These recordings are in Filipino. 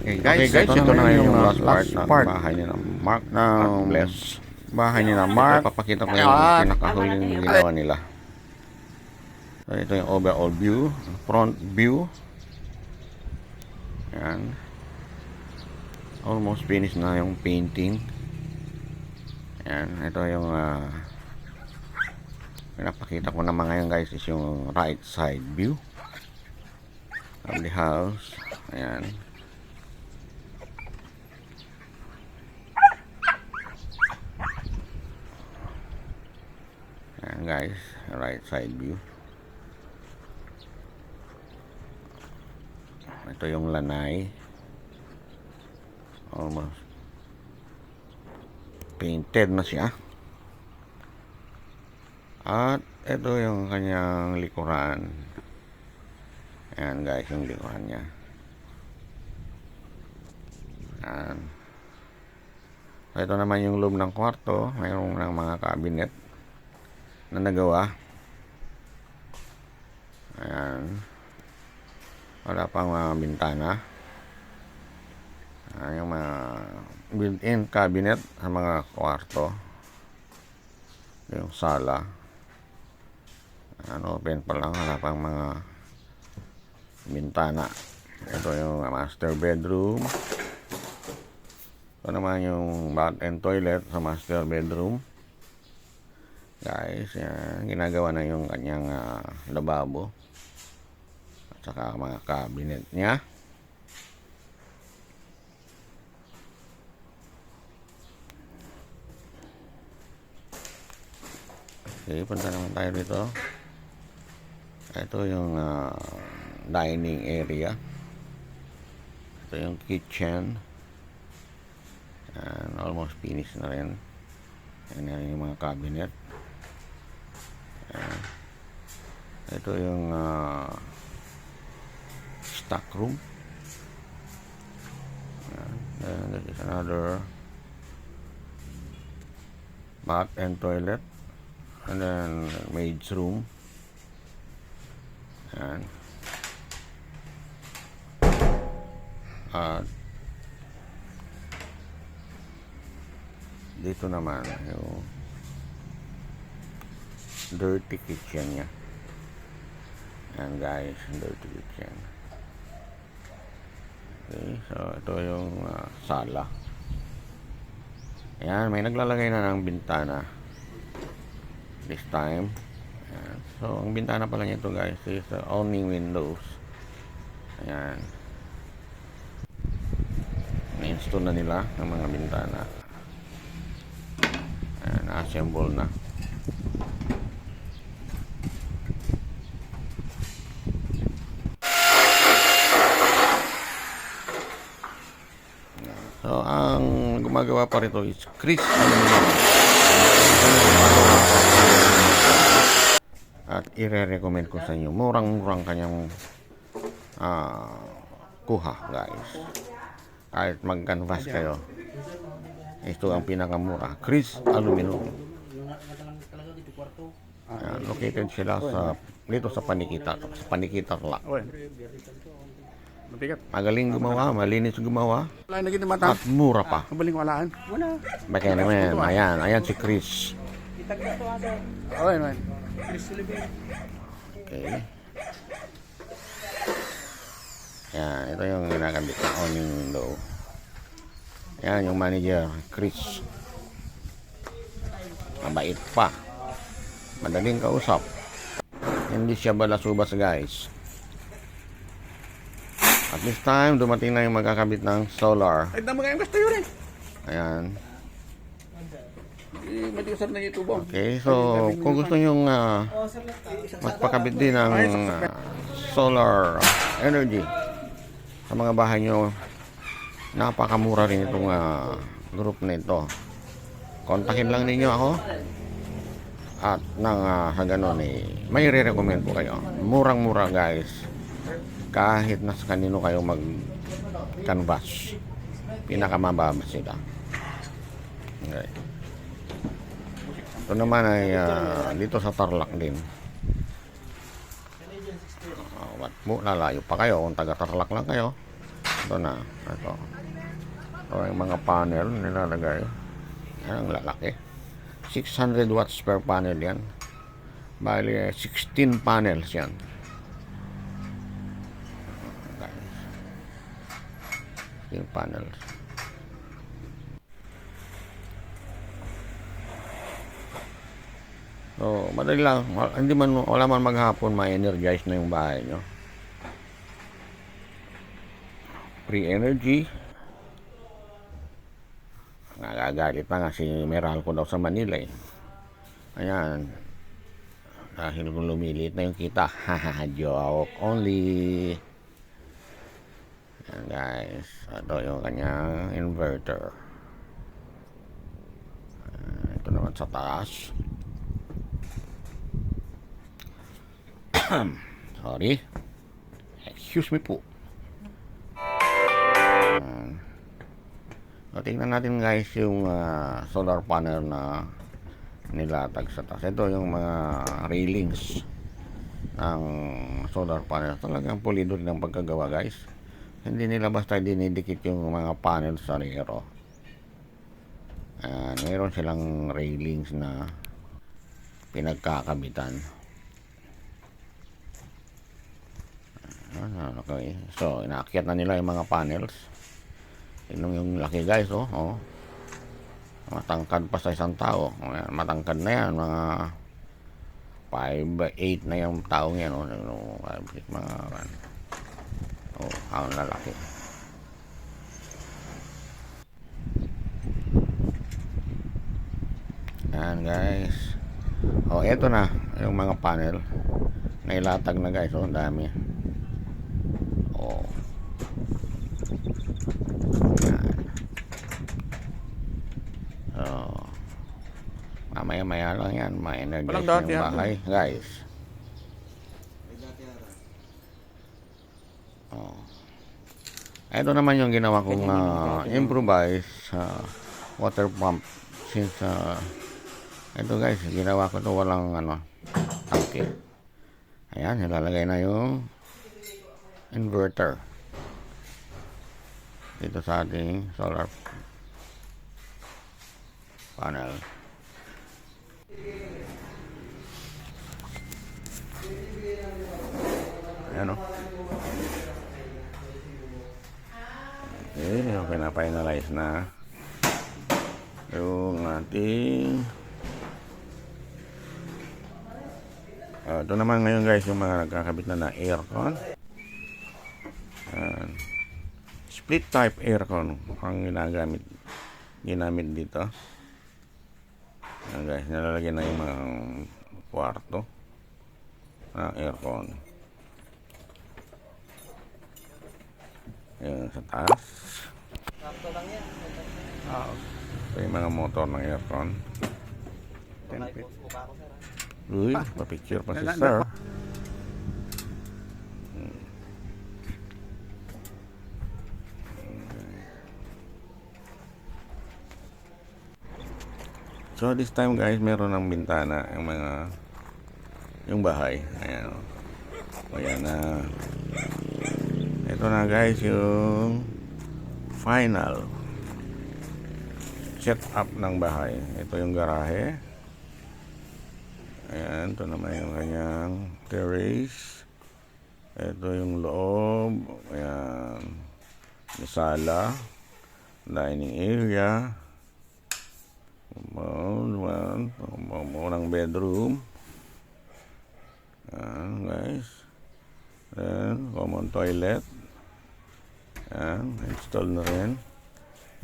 Okay guys, ito na yung last part ng bahay ni na Mark na Bless. Bahay ni na Mark. Papakita ko yung pinakahuling ginawa nila. So, ito yung overall view, front view. Ayan. Almost finished na yung painting. Ayan, ito yung pinapakita ko naman ngayon guys is yung right side view of the house. Ayan. Ayan guys, right side view. Ito yung lanay. Almost painted na siya. At ito yung kanyang likuran. Ayan guys, yung likuran niya. Ayan. Ito naman yung loob ng kwarto. Mayroong ng mga cabinet na nagawa. Ayan. Wala pang mga bintana. Ayan, yung mga built-in cabinet sa mga kwarto. Yung sala. Open pa lang. Wala pang mga bintana. Ito yung master bedroom. Ito naman yung bath and toilet sa master bedroom. Guys, yan, ginagawa na yung kanyang lababo at saka mga cabinet niya. Okay, punta naman tayo dito. Ito yung dining area. Ito yung kitchen. And almost finished na rin. Yan yung mga cabinet. Ito yung stock room. And this is another bath and toilet, and then maid's room. And dito naman yung dirty kitchen niya. Ayan guys, dirty kitchen. Okay, so ito yung sala. Ayan, may naglalagay na ng bintana this time. Ayan. So ang bintana pala nito guys is awning windows. Ayan, na-install na nila ang mga bintana. Ayan, na-assemble na. So, ang gumagawa pa rito is Chris Aluminum. At i-recommend ko sa inyo. Murang-murang kanyang kuha, guys. Kahit mag-canvas kayo. Ito ang pinakamura. Chris Aluminum. Located sila dito sa Panikita. Sa Panikita Tarlac. Magaling gumawa, malinis gumawa, at mura pa. Bakit naman, ayan si Chris. Okay. Yan, ito yung ginagambit na awning window. Yan yung manager, Chris. Mabait pa. Madaling kausap. Hindi siya balasubas guys. At this time, dumating na yung magkakabit ng solar. Ayan. Okay, so kung gusto nyong magpakabit din ng solar energy sa mga bahay nyo, napakamura rin itong group na ito. Kontakin lang ninyo ako. At sa ganun may re-recommend po kayo. Murang-mura guys. Kahit nasa kanino kayo mag-canvas, pinakamababa sila. Okay. Ito naman ay dito sa Tarlac din. Lalayo pa kayo kung taga Tarlac lang kayo. Ito na. Ito. Ito yung mga panel nilalagay. Yan ang lalaki. 600 watts per panel yan. Bali 16 panels yan. Guys. 16 panels. So, madali lang. Wala man maghapon, ma-energize na yung bahay nyo. Free energy. Nagagalit pa nga si Meralco daw sa Manila eh. Ayan. Dahil kung lumilit na yung kita. Haha, joke only. Ayan guys. Ito yung kanyang inverter. Ito naman sa taas. Sorry. Excuse me po. So, tingnan natin guys yung solar panel na nilatag sa taas. Ito yung mga railings ng solar panel. Talagang pulido din ang pagkagawa guys. Hindi nila basta dinidikit yung mga panel sa rero. Mayroon silang railings na pinagkakabitan. Okay. So, inaakyat na nila yung mga panels. Tingnan yung laki guys, oh. Matangkad pa sa isang tao. Matangkad na yan, mga 5'8" na yung taong yan, oh. 5'8", mga ang lalaki. Yan guys. Eto na yung mga panel na ilatag na guys, ang dami. Mamaya-maya lang yan, ma-energize yung bahay guys. Ito naman yung ginawa kong improvise water pump. Since ito guys, ginawa ko to walang tangke. Ayan, nilalagay na yung inverter dito sa ating solar panel. Ayan, okay, na-finalize na yung ating ito naman ngayon guys yung mga nagkakabit na aircon. Split type aircon ang ginamit dito. Ayan guys, nalalagyan na yung mga kwarto na aircon. Ayan sa taas. Ito yung mga motor ng aircon. 10 feet. Uy, pa-picture pa si sir. So this time guys, meron ng bintana yung bahay. Ayan. Ayan na. Ito na guys yung final setup ng bahay. Ito yung garahe. Ayan, ito naman yung kanyang terrace. Ito yung loob. Ayan. Yung sala. Dining area. Unang bedroom. Ayan guys. Then common toilet. Ayan, install na rin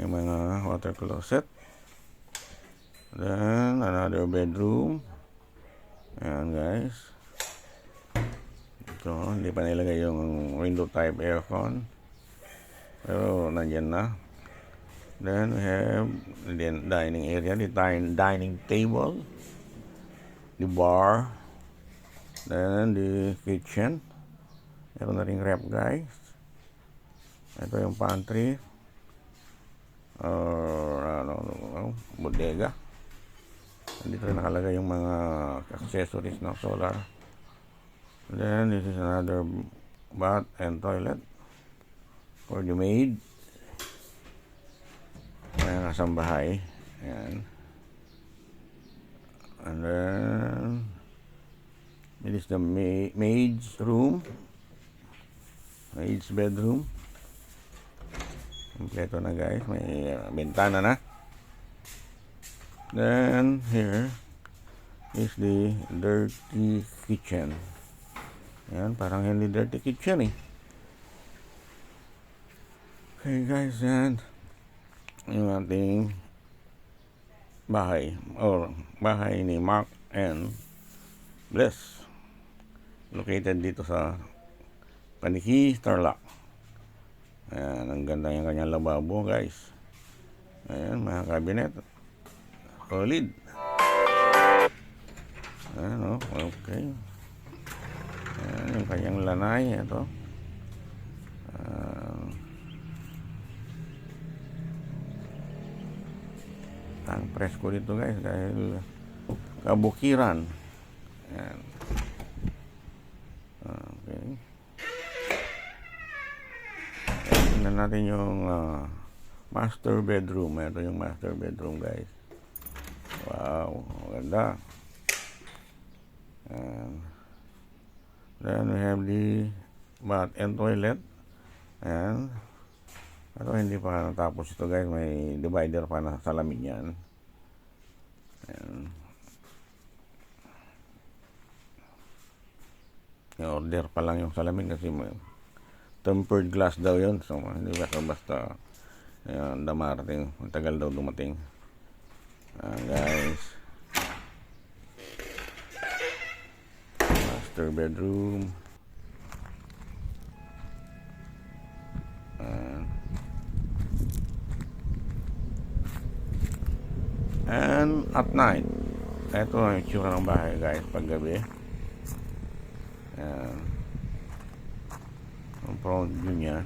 yung mga water closet. Then another bedroom. Ayan guys. Ito, hindi pa nilagay yung window type aircon, pero nandyan na. Then we have the dining area, the dining table, the bar, then the kitchen. Meron na ring rep guys. Ito yung pantry or bodega. Dito rin nakalagay yung mga accessories ng solar. Then this is another bath and toilet. for the maid. Mga kasambahay. Ayan. And then, it is the maid's room. Maid's bedroom. Kompleto na guys. May bintana na. Then, here is the dirty kitchen. Ayan, parang hindi dirty kitchen eh. Okay guys, yan. Yung ating bahay. Or bahay ni Mark and Bless. Located dito sa Paniki, Tarlac. Ayan, ang ganda yung kanyang lababo guys. Ayan, mga cabinet. Solid. Ayan, oh, okay. Ayan, yung kanyang lanay. Ito. Ang presko dito guys dahil kabukiran. Ayan. Okay. Tingnan natin yung master bedroom. Ito yung master bedroom guys. Wow, maganda. Then we have the bath and toilet. Ayan. Pero hindi pa natapos ito guys. May divider pa na salamin yan. Ayan. I-order pa lang yung salamin kasi may tempered glass daw yun. So hindi basta dumarating. Matagal daw dumating. Guys. Master bedroom. And at night, ito ang itsura ng bahay guys paggabi. Ayan. Ang front view niya.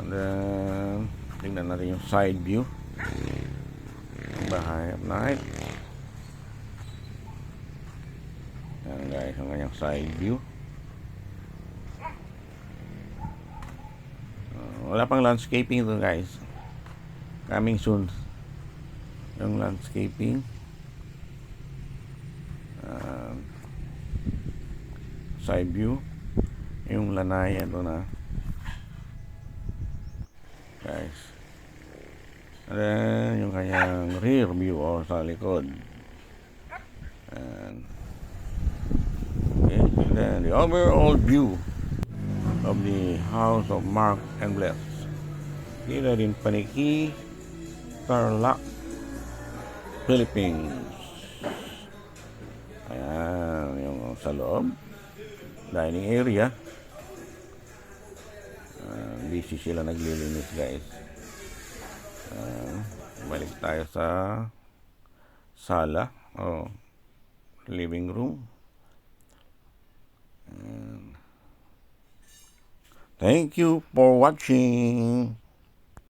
And then tingnan natin yung side view ng bahay at night. Ayan guys, ang kanyang side view. Wala pang landscaping ito guys. Coming soon yung landscaping. Side view. Yung lanay ito na guys. And then yung kanyang rear view o sa likod. And okay. And then the overall view of the house of Mark and Bless. Here in Paniki, Tarlac, Philippines. Ayan, yung sa loob. Dining area. Busy sila naglilinis guys. Balik tayo sa sala o living room. Thank you for watching.